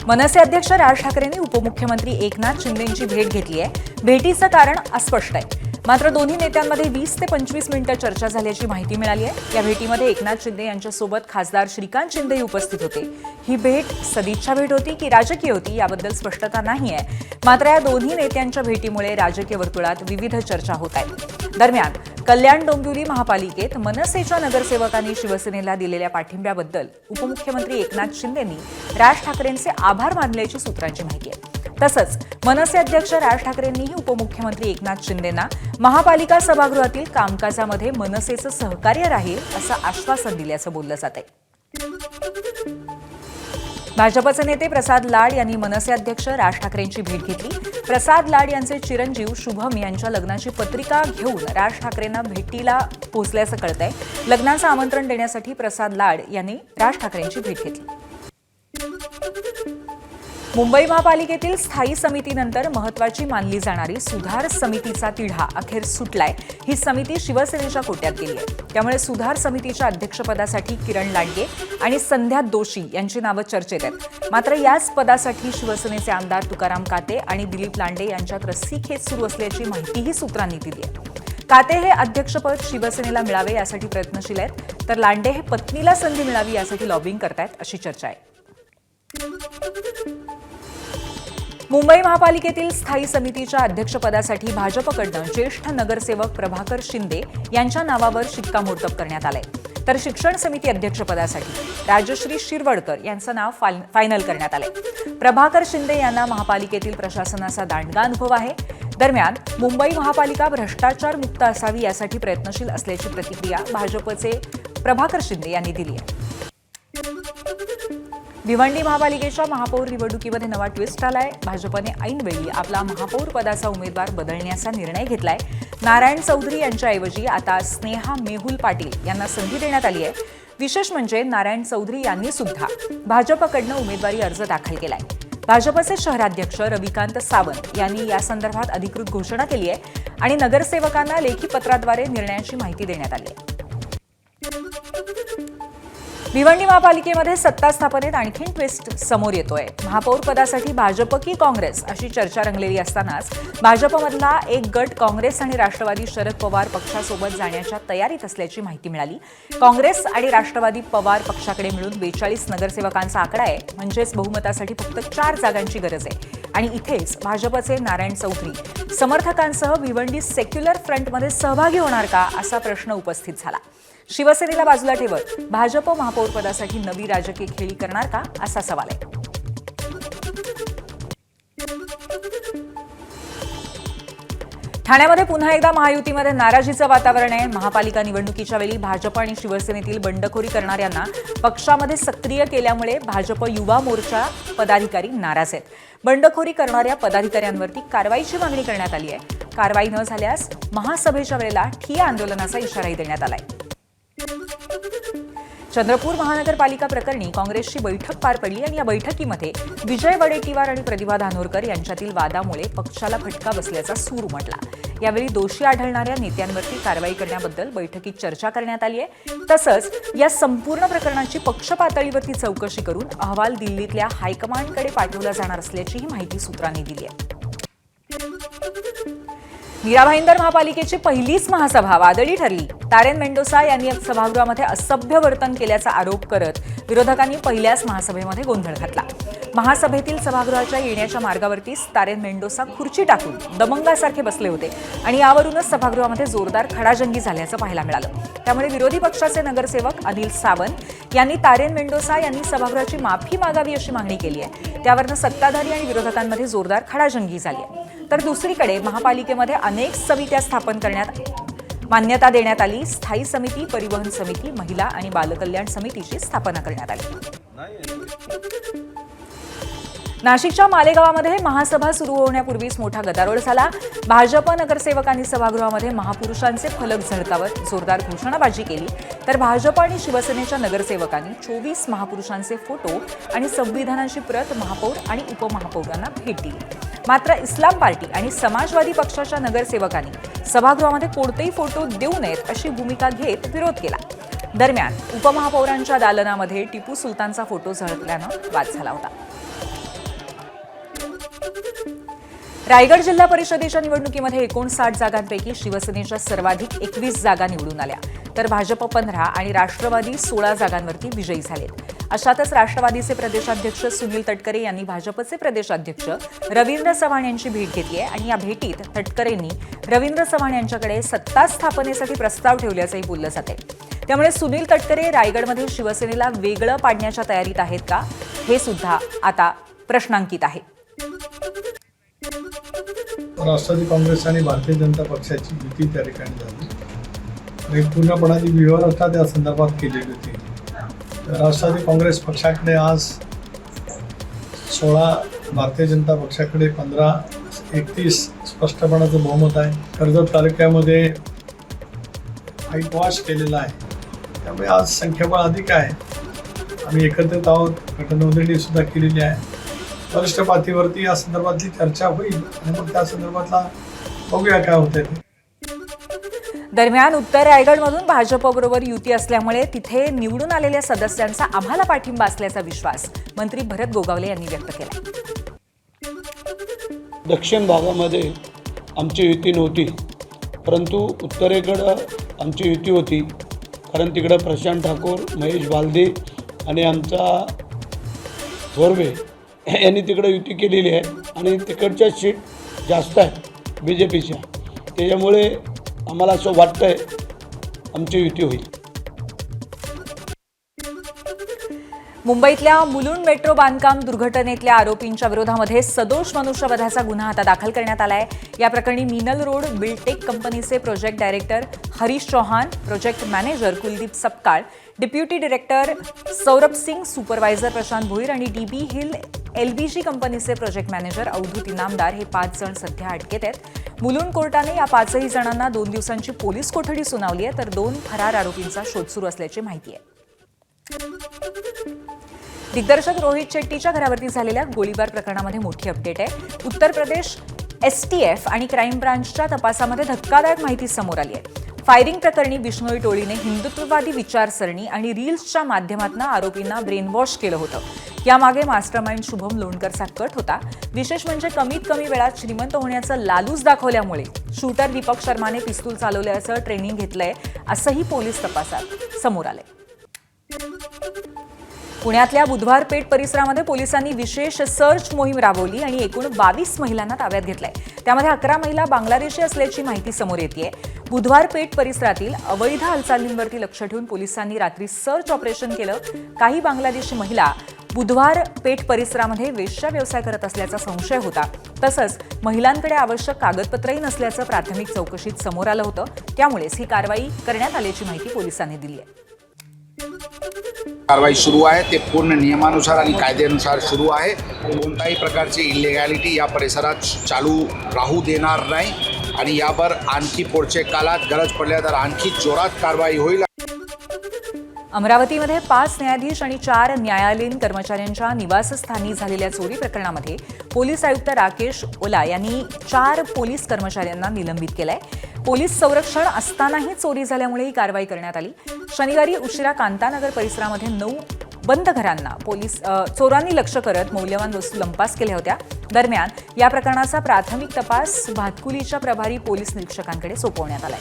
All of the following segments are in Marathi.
मनसे अध्यक्ष राज ठाकरेंनी उपमुख्यमंत्री एकनाथ शिंदेंची भेट घेतली आहे. भेटीचं कारण अस्पष्ट आहे. मात्र दोन्ही नेत्यांमध्ये 20 ते 25 मिनिटं चर्चा झाल्याची माहिती मिळाली आहे. या भेटीमध्ये एकनाथ शिंदे यांच्यासोबत खासदार श्रीकांत शिंदे उपस्थित होते. ही भेट सदिच्छा भेट होती की राजकीय होती याबद्दल स्पष्टता नाही आहे. मात्र या दोन्ही नेत्यांच्या भेटीमुळे राजकीय वर्तुळात विविध चर्चा होत आहेत. दरम्यान कल्याण डोंबिवली महापालिकेत मनसेच्या नगरसेवकांनी शिवसेनेला दिलेल्या पाठिंब्याबद्दल उपमुख्यमंत्री एकनाथ शिंदेंनी राज ठाकरेंचे आभार मानल्याची सूत्रांची माहिती आहे. तसंच मनसे अध्यक्ष राज ठाकरेंनीही उपमुख्यमंत्री एकनाथ शिंदेंना महापालिका सभागृहातील कामकाजामध्ये मनसेचं सहकार्य राहील असं आश्वासन दिल्याचं बोललं जात आहे. भाजपचे नेते प्रसाद लाड यांनी मनसे अध्यक्ष राज ठाकरेंची भेट घेतली. प्रसाद लाड यांचे चिरंजीव शुभम यांच्या लग्नाची पत्रिका घेऊन राज ठाकरेंना भेटीला पोहोचल्याचं कळतंय. लग्नाचं आमंत्रण देण्यासाठी प्रसाद लाड यांनी राज ठाकरेंची भेट घेतली. मुंबई महापालिकेतील स्थायी समितीनंतर महत्वाची मानली जाणारी सुधार समितीचा तिढा अखेर सुटलाय. ही समिती शिवसेनेच्या कोट्यात गेली आहे. त्यामुळे सुधार समितीच्या अध्यक्षपदासाठी किरण लांडगे आणि संध्या दोशी यांची नावं चर्चेत आहेत. मात्र याच पदासाठी शिवसेनेचे आमदार तुकाराम काते आणि दिलीप लांडे यांच्यात रस्सीखेच सुरू असल्याची माहितीही सूत्रांनी दिली आहे. काते हे अध्यक्षपद शिवसेनेला मिळावे यासाठी प्रयत्नशील आहेत, तर लांडे हे पत्नीला संधी मिळावी यासाठी लॉबिंग करतायत अशी चर्चा आहे. मुंबई महापालिकेतील स्थायी समितीच्या अध्यक्षपदासाठी भाजपकडनं ज्येष्ठ नगरसेवक प्रभाकर शिंदे यांच्या नावावर शिक्कामोर्तब करण्यात आलंय. तर शिक्षण समिती अध्यक्षपदासाठी राजश्री शिरवडकर यांचं नाव फायनल करण्यात आलंय. प्रभाकर शिंदे यांना महापालिकेतील प्रशासनाचा दांडगा अनुभव आहे. दरम्यान मुंबई महापालिका भ्रष्टाचार मुक्त असावी यासाठी प्रयत्नशील असल्याची प्रतिक्रिया भाजपचे प्रभाकर शिंदे यांनी दिली आहे. भिवंडी महापालिकेच्या महापौर निवडणुकीमध्ये नवा ट्विस्ट आलाय. भाजपने ऐनवेळी आपला महापौर पदाचा उमेदवार बदलण्याचा निर्णय घेतलाय. नारायण चौधरी यांच्याऐवजी आता स्नेहा मेहुल पाटील यांना संधी देण्यात आली आहे. विशेष म्हणजे नारायण चौधरी यांनी सुद्धा भाजपकडनं उमेदवारी अर्ज दाखल केलाय. भाजपचे शहराध्यक्ष रविकांत सावंत यांनी या संदर्भात अधिकृत घोषणा केली आहे आणि नगरसेवकांना लेखी पत्राद्वारे निर्णयाची माहिती देण्यात आली आहे. भिवंडी महापालिकेमध्ये सत्ता स्थापनेत आणखीन ट्विस्ट समोर येतोय. महापौर पदासाठी भाजप की काँग्रेस अशी चर्चा रंगलेली असतानाच भाजपमधला एक गट काँग्रेस आणि राष्ट्रवादी शरद पवार पक्षासोबत जाण्याच्या तयारीत असल्याची माहिती मिळाली. काँग्रेस आणि राष्ट्रवादी पवार पक्षाकडे मिळून 42 नगरसेवकांचा आकडा आहे. म्हणजेच बहुमतासाठी फक्त 4 जागांची गरज आहे. आणि इथेच भाजपचे नारायण चौधरी समर्थकांसह भिवंडी सेक्युलर फ्रंटमध्ये सहभागी होणार का असा प्रश्न उपस्थित झाला. शिवसेनेला बाजूला ठेवत भाजप महापौर पदासाठी नवी राजकीय खेळी करणार का असा सवाल आहे. ठाण्यामध्ये पुन्हा एकदा महायुतीमध्ये नाराजीचं वातावरण आहे. महापालिका निवडणुकीच्या वेळी भाजप आणि शिवसेनेतील बंडखोरी करणाऱ्यांना पक्षामध्ये सक्रिय केल्यामुळे भाजप युवा मोर्चा पदाधिकारी नाराज आहेत. बंडखोरी करणाऱ्या पदाधिकाऱ्यांवरती कारवाईची मागणी करण्यात आली आहे. कारवाई न झाल्यास महासभेच्या वेळेला ठिय्या आंदोलनाचा इशाराही देण्यात आलाय. चंद्रपूर महानगरपालिका प्रकरणी काँग्रेसची बैठक पार पडली आणि या बैठकीमध्ये विजय वडेट्टीवार आणि प्रतिभा धानोरकर यांच्यातील वादामुळे पक्षाला फटका बसल्याचा सूर उमटला. यावेळी दोषी आढळणाऱ्या नेत्यांवरती कारवाई करण्याबद्दल बैठकीत चर्चा करण्यात आली आहे. तसंच या संपूर्ण प्रकरणाची पक्ष पातळीवरती चौकशी करून अहवाल दिल्लीतल्या हायकमांडकडे पाठवला जाणार असल्याचीही माहिती सूत्रांनी दिली आहे. मीरा भाईंदर महापालिकेची पहिलीच महासभा वादळी ठरली. तारेन मेंडोसा यांनी सभागृहामध्ये असभ्य वर्तन केल्याचा आरोप करत विरोधकांनी पहिल्याच महासभेमध्ये गोंधळ घातला. महासभेतील सभागृहाच्या येण्याच्या मार्गावरती तारेन मेंडोसा खुर्ची टाकून दबंगासारखे बसले होते आणि यावरूनच सभागृहामध्ये जोरदार खडाजंगी झाल्याचं पाहायला मिळालं. त्यामुळे विरोधी पक्षाचे नगरसेवक अनिल सावंत यांनी तारेन मेंडोसा यांनी सभागृहाची माफी मागावी अशी मागणी केली आहे. त्यावरनं सत्ताधारी आणि विरोधकांमध्ये जोरदार खडाजंगी झाली आहे. तर दुसरीकडे महापालिकेमध्ये अनेक समित्या स्थापन करण्यात मान्यता देण्यात आली. स्थायी समिती, परिवहन समिती, महिला आणि बालकल्याण समितीची स्थापना करण्यात आली. नाशिकच्या मालेगावामध्ये महासभा सुरू होण्यापूर्वीच मोठा गदारोळ झाला. भाजप नगरसेवकांनी सभागृहामध्ये महापुरुषांचे फलक झळकावत जोरदार घोषणाबाजी केली. तर भाजप आणि शिवसेनेच्या नगरसेवकांनी 24 महापुरुषांचे फोटो आणि संविधानाची प्रत महापौर आणि उपमहापौरांना भेट दिली. मात्र इस्लाम पार्टी आणि समाजवादी पक्षाच्या नगरसेवकांनी सभागृहामध्ये कोणतेही फोटो देऊ नयेत अशी भूमिका घेत विरोध केला. दरम्यान उपमहापौरांच्या दालनामध्ये टिपू सुलतानचा फोटो झळकल्यानं वाद झाला होता. रायगड जिल्हा परिषदेच्या निवडणुकीमध्ये 59 जागांपैकी शिवसेनेच्या सर्वाधिक 21 जागा निवडून आल्या, तर भाजप 15 आणि राष्ट्रवादी 16 जागांवरती विजयी झालेत. अशातच राष्ट्रवादीचे प्रदेशाध्यक्ष सुनील तटकरे यांनी भाजपचे प्रदेशाध्यक्ष रवींद्र चव्हाण यांची भेट घेतली आहे आणि या भेटीत तटकरेंनी रवींद्र चव्हाण यांच्याकडे सत्ता स्थापनेसाठी प्रस्ताव ठेवल्याचंही बोललं जाते. त्यामुळे सुनील तटकरे रायगडमध्ये शिवसेनेला वेगळं पाडण्याच्या तयारीत आहेत का, हे सुद्धा आता प्रश्नांकित आहे. राष्ट्रवादी काँग्रेस आणि भारतीय जनता पक्षाची युती त्या ठिकाणी झाली आणि पूर्णपणाने व्यवस्था त्या संदर्भात केलेली होती. राष्ट्रवादी काँग्रेस पक्षाकडे आज 16, भारतीय जनता पक्षाकडे 15, 31 स्पष्टपणाचं बहुमत आहे. कर्जत तालुक्यामध्ये व्हाईट केलेला आहे, त्यामुळे आज संख्याबळ अधिक आहे. आम्ही एकत्रित आहोत, गटनोंदणी सुद्धा केलेली आहे. वरिष्ठ पातळीवरती या संदर्भातली चर्चा होईल आणि मग त्या संदर्भातला बघूया काय होतंय ते. दरम्यान उत्तर रायगडमधून भाजपबरोबर युती असल्यामुळे तिथे निवडून आलेल्या सदस्यांचा आम्हाला पाठिंबा असल्याचा विश्वास मंत्री भरत गोगावले यांनी व्यक्त केला. दक्षिण भागामध्ये आमची युती नव्हती, परंतु उत्तरेकडं आमची युती होती. कारण तिकडं प्रशांत ठाकूर, महेश बालदे आणि आमचा थोरवे यांनी तिकडं युती केलेली आहे आणि तिकडच्या सीट जास्त आहेत BJPच्या. त्याच्यामुळे आम्हाला असं वाटतंय आमची युती होईल. मुंबईतल्या मुलुंड मेट्रो बांधकाम दुर्घटनेतल्या आरोपींच्या विरोधामध्ये सदोष मनुष्यवधाचा गुन्हा आता दाखल करण्यात आला आहे. या प्रकरणी मिनल रोड बिल्डटेक कंपनीचे project director Harish Chauhan, project manager Kuldeep Sapkal, deputy director Saurabh Singh, supervisor Prashant Bhoir आणि DB हिल LBG कंपनीचे प्रोजेक्ट मॅनेजर अवधूत इनामदार हे 5 जण सध्या अटकेत आहेत. मुलुंड कोर्टाने या 5ही जणांना 2 दिवसांची पोलीस कोठडी सुनावली आहे, तर 2 फरार आरोपींचा शोध सुरू असल्याची माहिती आहे. दिग्दर्शक रोहित शेट्टीच्या घरावरती झालेल्या गोळीबार प्रकरणामध्ये मोठी अपडेट आहे. उत्तर प्रदेश STF आणि क्राईम ब्रांचच्या तपासामध्ये धक्कादायक माहिती समोर आली आहे. फायरिंग प्रकरणी बिश्नोई टोळीने हिंदुत्ववादी विचारसरणी आणि रील्सच्या माध्यमातून आरोपींना ब्रेनवॉश केलं होतं. यामागे मास्टरमाइंड शुभम लोणकरचा कट होता. विशेष म्हणजे कमीत कमी वेळात श्रीमंत होण्याचं लालूच दाखवल्यामुळे शूटर दीपक शर्माने पिस्तूल चालवल्याचं ट्रेनिंग घेतलंय, असंही पोलीस तपासात समोर आलंय. पुण्यातल्या बुधवार पेठ परिसरामध्ये पोलिसांनी विशेष सर्च मोहीम राबवली आणि एकूण 22 महिलांना ताब्यात घेतलंय. त्यामध्ये 11 महिला बांगलादेशी असल्याची माहिती समोर येतेय. बुधवार पेठ परिसरातील अवैध हालचालींवरती लक्ष ठेवून पोलिसांनी रात्री सर्च ऑपरेशन केलं. काही बांगलादेशी महिला बुधवार पेठ परिसरामध्ये वेश्या व्यवसाय करत असल्याचा संशय होता. तसंच महिलांकडे आवश्यक कागदपत्रही नसल्याचं प्राथमिक चौकशीत समोर आलं होतं. त्यामुळेच ही कारवाई करण्यात आल्याची माहिती पोलिसांनी दिली आहे. कारवाई सुरू आहे, ते पूर्ण नियमानुसार आणि कायद्यानुसार सुरू आहे. कोणत्याही प्रकारची इलिगॅलिटी या परिसरात चालू राहू देणार नाही आणि यावर आणखी पुढच्या काळात गरज पडल्या तर आणखी जोरात कारवाई होईल. अमरावतीमध्ये 5 न्यायाधीश आणि 4 न्यायालयीन कर्मचाऱ्यांच्या निवासस्थानी झालेल्या चोरी प्रकरणामध्ये पोलीस आयुक्त राकेश ओला यांनी 4 पोलीस कर्मचाऱ्यांना निलंबित केलंय. पोलीस संरक्षण असतानाही चोरी झाल्यामुळे ही कारवाई करण्यात आली. शनिवारी उशिरा कांतानगर परिसरामध्ये 9 बंद घरांना चोरांनी लक्ष करत मौल्यवान वस्तू लंपास केल्या होत्या. दरम्यान या प्रकरणाचा प्राथमिक तपास भातकुलीच्या प्रभारी पोलीस निरीक्षकांकडे सोपवण्यात आलाय.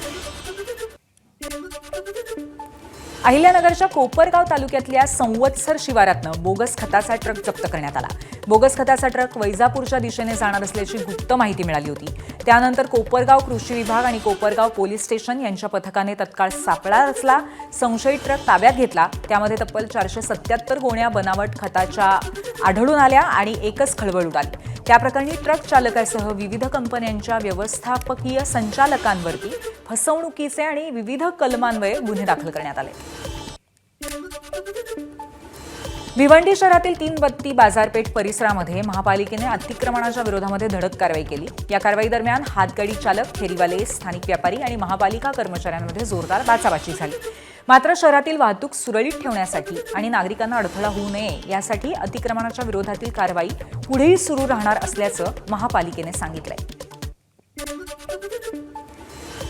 अहिल्यानगरच्या कोपरगाव तालुक्यातल्या संवत्सर शिवारातनं बोगस खताचा ट्रक जप्त करण्यात आला. बोगस खताचा ट्रक वैजापूरच्या दिशेने जाणार असल्याची गुप्त माहिती मिळाली होती. त्यानंतर कोपरगाव कृषी विभाग आणि कोपरगाव पोलीस स्टेशन यांच्या पथकाने तत्काळ सापळा रचला. संशयित ट्रक ताब्यात घेतला. त्यामध्ये तब्बल 477 गोण्या बनावट खताच्या आढळून आल्या आणि एकच खळबळ उडाली. त्याप्रकरणी ट्रक चालकासह विविध कंपन्यांच्या व्यवस्थापकीय संचालकांवरती फसवणुकीचे आणि विविध कलमान्वये गुन्हे दाखल करण्यात आले. भिवंडी शहरातील 3 बत्ती बाजारपेठ परिसरामध्ये महापालिकेने अतिक्रमणाच्या विरोधामध्ये धडक कारवाई केली. या कारवाई दरम्यान हातगाडी चालक, फेरीवाले, स्थानिक व्यापारी आणि महापालिका कर्मचाऱ्यांमध्ये जोरदार बाचाबाची झाली. मात्र शहरातील वाहतूक सुरळीत ठेवण्यासाठी आणि नागरिकांना अडथळा होऊ नये यासाठी अतिक्रमणाच्या विरोधातील कारवाई पुढेही सुरू राहणार असल्याचं महापालिकेने सांगितलंय.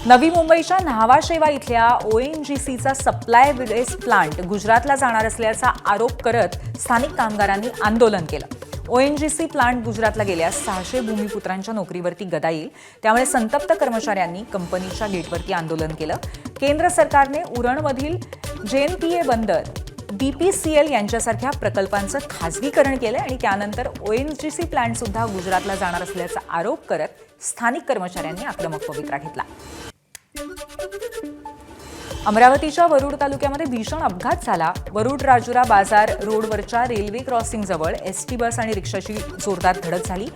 नवी मुंबईच्या न्हावाशेवा इथल्या ONGCचा सप्लाय वेस्ट प्लांट गुजरातला जाणार असल्याचा आरोप करत स्थानिक कामगारांनी आंदोलन केलं. ONGC प्लांट गुजरातला गेल्यास 600 भूमिपुत्रांच्या नोकरीवरती गदा येईल. त्यामुळे संतप्त कर्मचाऱ्यांनी कंपनीच्या गेटवरती आंदोलन केलं. केंद्र सरकारने उरणमधील JNPA बंदर, BPCL यांच्यासारख्या प्रकल्पांचं खासगीकरण केलं आणि त्यानंतर ONGC प्लांट सुद्धा गुजरातला जाणार असल्याचा आरोप करत स्थानिक कर्मचाऱ्यांनी आक्रमक पवित्रा घेतला. अमरावतीच्या वरुड तालुक्यामध्ये भीषण अपघात झाला. वरुड राजुरा बाजार रोडवरच्या रेल्वे क्रॉसिंगजवळ ST बस आणि रिक्षाची जोरदार धडक झाली.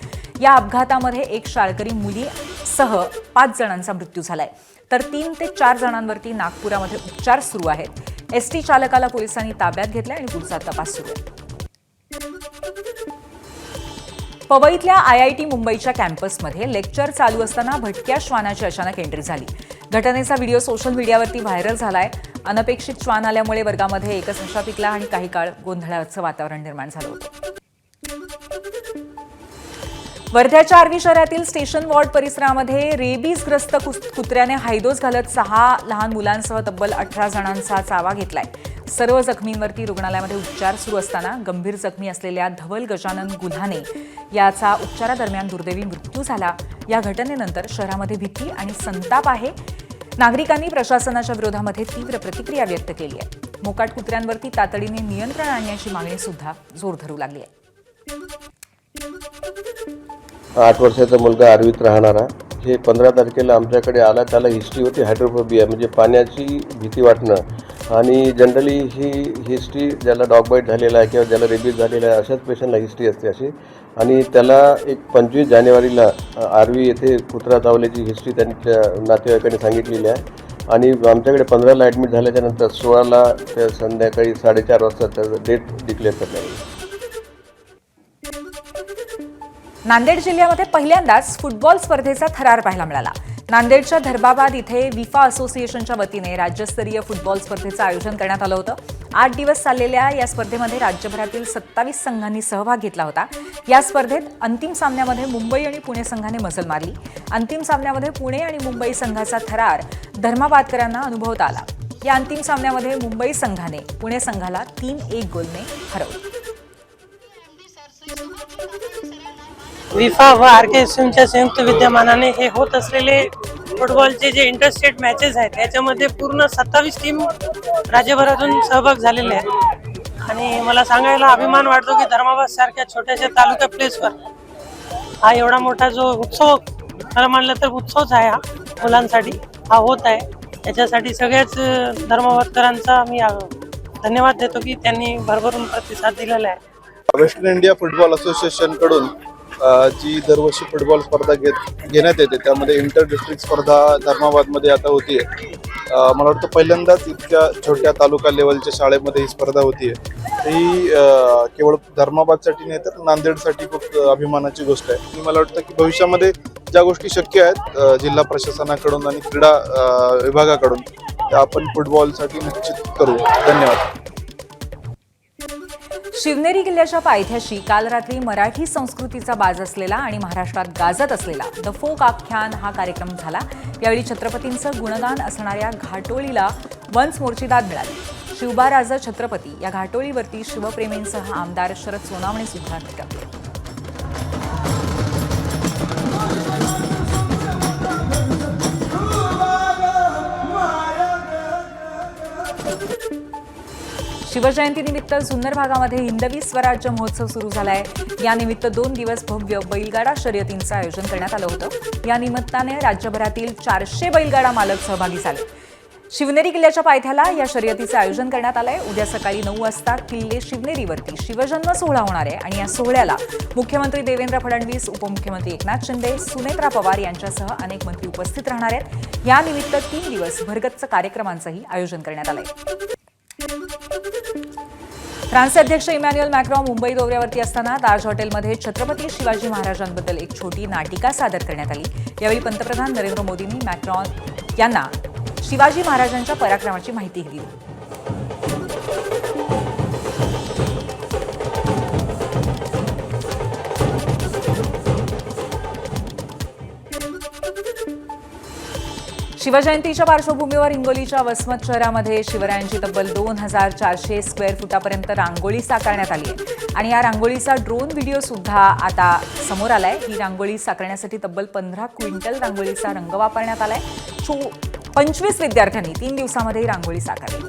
या अपघातामध्ये एक शाळकरी मुलीसह 5 जणांचा मृत्यू झालाय, तर 3 ते 4 जणांवरती नागपुरामध्ये उपचार सुरू आहेत. ST चालकाला पोलिसांनी ताब्यात घेतलं आणि पुढचा तपास सुरू आहे. पवईतल्या IIT मुंबईच्या कॅम्पसमध्ये लेक्चर चालू असताना भटक्या श्वानाची अचानक एंट्री झाली. घटनेचा व्हिडिओ सोशल मीडियावरती व्हायरल झालाय. अनपेक्षित श्वान आल्यामुळे वर्गामध्ये एकच नशा पिकला आणि काही काळ गोंधळाचं वातावरण निर्माण झालं होतं. वर्ध्याच्या आर्वी शहरातील स्टेशन वॉर्ड परिसरामध्ये रेबीजग्रस्त कुत्र्याने हायदोस घालत 6 लहान मुलांसह तब्बल 18 जणांचा चावा घेतलाय. सर्व जखमींवरती रुग्णालयामध्ये उपचार सुरू असताना गंभीर जखमी असलेल्या धवल गजानन गुल्हाने याचा उपचारादरम्यान दुर्दैवी मृत्यू झाला. या घटनेनंतर शहरामध्ये भीती आणि संताप आहे. नागरिकांनी प्रशासनाच्या विरोधामध्ये तीव्र प्रतिक्रिया व्यक्त केली आहे. मोकाट कुत्र्यांवरती तातडीने नियंत्रण आणण्याची मागणी सुद्धा जोर धरू लागली आहे. 8 वर्षाचा मुलगा आर्वीत राहणारा, हे 15 तारखेला आमच्याकडे आला. त्याला हिस्ट्री होती हायड्रोफोबिया, म्हणजे पाण्याची भीती वाटणं. आणि जनरली ही हिस्ट्री ज्याला डॉग बाईट झालेला आहे किंवा ज्याला रेबीज झालेला आहे अशाच पेशंटला हिस्ट्री असते अशी. आणि त्याला एक 25 जानेवारीला आर्वी येथे कुत्रा चावल्याची हिस्ट्री त्यांच्या नातेवाईकांनी सांगितलेली आहे. आणि आमच्याकडे 15ला ॲडमिट झाल्याच्यानंतर 16ला त्या संध्याकाळी 4:30 वाजता त्याचं डेट डिक्लेअर करण्यात आली. नांदेड जिल्ह्यामध्ये पहिल्यांदाच फुटबॉल स्पर्धेचा थरार पाहायला मिळाला. नांदेडच्या धर्माबाद इथे विफा असोसिएशनच्या वतीने राज्यस्तरीय फुटबॉल स्पर्धेचं आयोजन करण्यात आलं होतं. 8 दिवस चाललेल्या या स्पर्धेमध्ये राज्यभरातील 27 संघांनी सहभाग घेतला होता. या स्पर्धेत अंतिम सामन्यामध्ये मुंबई आणि पुणे संघाने मजल मारली. अंतिम सामन्यामध्ये पुणे आणि मुंबई संघाचा थरार धर्माबादकरांना अनुभवता आला. या अंतिम सामन्यामध्ये मुंबई संघाने पुणे संघाला 3-1 गोलने हरवलं. विफा व RKSMच्या संयुक्त विद्यमानाने हे होत असलेले फुटबॉलचे जे इंटरस्टेट मॅचेस आहेत त्याच्यामध्ये पूर्ण 27 टीम राज्यभरातून सहभाग झालेले आहेत. आणि मला सांगायला अभिमान वाटतो की धर्माबाद सारख्या छोट्याशा तालुका प्लेसवर हा एवढा मोठा जो उत्सव, खरं म्हणलं तर उत्सवच आहे हा मुलांसाठी, हा होत आहे. त्याच्यासाठी सगळ्याच धर्माबादकरांचा मी धन्यवाद देतो की त्यांनी भरभरून प्रतिसाद दिलेला आहे. वेस्टर्न इंडिया फुटबॉल असोसिएशनकडून जी दरवर्षी फुटबॉल स्पर्धा घेण्यात येते त्यामध्ये इंटर डिस्ट्रिक्ट स्पर्धा धर्माबादमध्ये आता होतीये. मला वाटतं पहिल्यांदाच इतक्या छोट्या तालुका लेवलच्या शाळेमध्ये ही स्पर्धा होतीये. ही केवळ धर्माबादसाठी नाही तर नांदेडसाठी खूप अभिमानाची गोष्ट आहे. आणि मला वाटतं की भविष्यामध्ये ज्या गोष्टी शक्य आहेत जिल्हा प्रशासनाकडून आणि क्रीडा विभागाकडून त्या आपण फुटबॉलसाठी निश्चित करू. धन्यवाद. शिवनेरी किल्ल्याच्या पायथ्याशी काल रात्री मराठी संस्कृतीचा बाज असलेला आणि महाराष्ट्रात गाजत असलेला द फोक आख्यान हा कार्यक्रम झाला. यावेळी छत्रपतींचं गुणगान असणाऱ्या घाटोळीला वन्स मोर्ची दाद मिळाली. शिवबाराज छत्रपती या घाटोळीवरती शिवप्रेमींसह आमदार शरद सोनावणे सुद्धा टिकले. शिवजयंतीनिमित्त जुन्नर भागामध्ये हिंदवी स्वराज्य महोत्सव सुरू झालाय. यानिमित्त 2 दिवस भव्य बैलगाडा शर्यतींचं आयोजन करण्यात आलं होतं. या निमित्ताने राज्यभरातील 400 बैलगाडा मालक सहभागी झाले. शिवनेरी किल्ल्याच्या पायथ्याला या शर्यतीचं आयोजन करण्यात आलंय. उद्या सकाळी 9 वाजता किल्ले शिवनेरीवरती शिवजन्म सोहळा होणार आहे आणि या सोहळ्याला मुख्यमंत्री देवेंद्र फडणवीस, उपमुख्यमंत्री एकनाथ शिंदे, सुनेत्रा पवार यांच्यासह अनेक मंत्री उपस्थित राहणार आहेत. यानिमित्त 3 दिवस भरगच्च कार्यक्रमांचंही आयोजन करण्यात आलंय. फ्रान्सचे अध्यक्ष इमॅन्युएल मॅक्रॉन मुंबई दौऱ्यावरती असताना ताज हॉटेलमध्ये छत्रपती शिवाजी महाराजांबद्दल एक छोटी नाटिका सादर करण्यात आली. यावेळी पंतप्रधान नरेंद्र मोदींनी मॅक्रॉन यांना शिवाजी महाराजांच्या पराक्रमाची माहिती दिली. शिवजयंतीच्या पार्श्वभूमीवर हिंगोलीच्या वसमत शहरामध्ये शिवरायांची तब्बल 2400 स्क्वेअर फुटापर्यंत रांगोळी साकारण्यात आली आहे आणि या रांगोळीचा ड्रोन व्हिडिओ सुद्धा आता समोर आलाय. ही रांगोळी साकारण्यासाठी तब्बल 15 क्विंटल रांगोळीचा रंग वापरण्यात आलाय. 25 विद्यार्थ्यांनी 3 दिवसांमध्ये ही रांगोळी साकारली.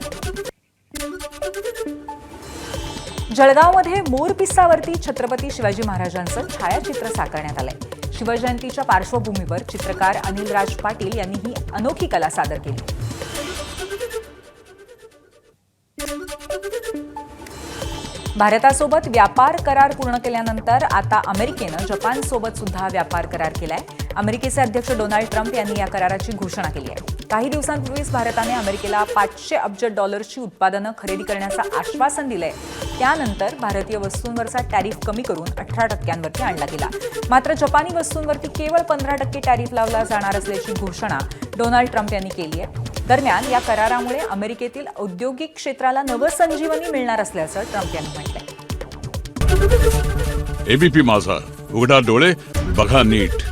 जळगावमध्ये मोरपिसावरती छत्रपती शिवाजी महाराजांचं छायाचित्र साकारण्यात आलंय. शिवजयंतीच्या पार्श्वभूमीवर चित्रकार अनिल राज पाटील यांनी ही अनोखी कला सादर केली. भारतासोबत व्यापार करार पूर्ण केल्यानंतर आता अमेरिकेनं जपानसोबत सुद्धा व्यापार करार केलाय. अमेरिकेचे अध्यक्ष डोनाल्ड ट्रम्प यांनी या कराराची घोषणा केली आहे. काही दिवसांपूर्वीच भारताने अमेरिकेला 500 अब्ज डॉलर्सची उत्पादनं खरेदी करण्याचं आश्वासन दिलंय. त्यानंतर भारतीय वस्तूंवरचा टॅरिफ कमी करून 18% आणला गेला. मात्र जपानी वस्तूंवरती केवळ 15% टॅरिफ लावला जाणार असल्याची घोषणा डोनाल्ड ट्रम्प यांनी केली आहे. दरम्यान या करारामुळे अमेरिकेतील औद्योगिक क्षेत्राला नवसंजीवनी मिळणार असल्याचं ट्रम्प यांनी म्हटलंय. एबीपी माझा, उघडा डोळे बघा नीट.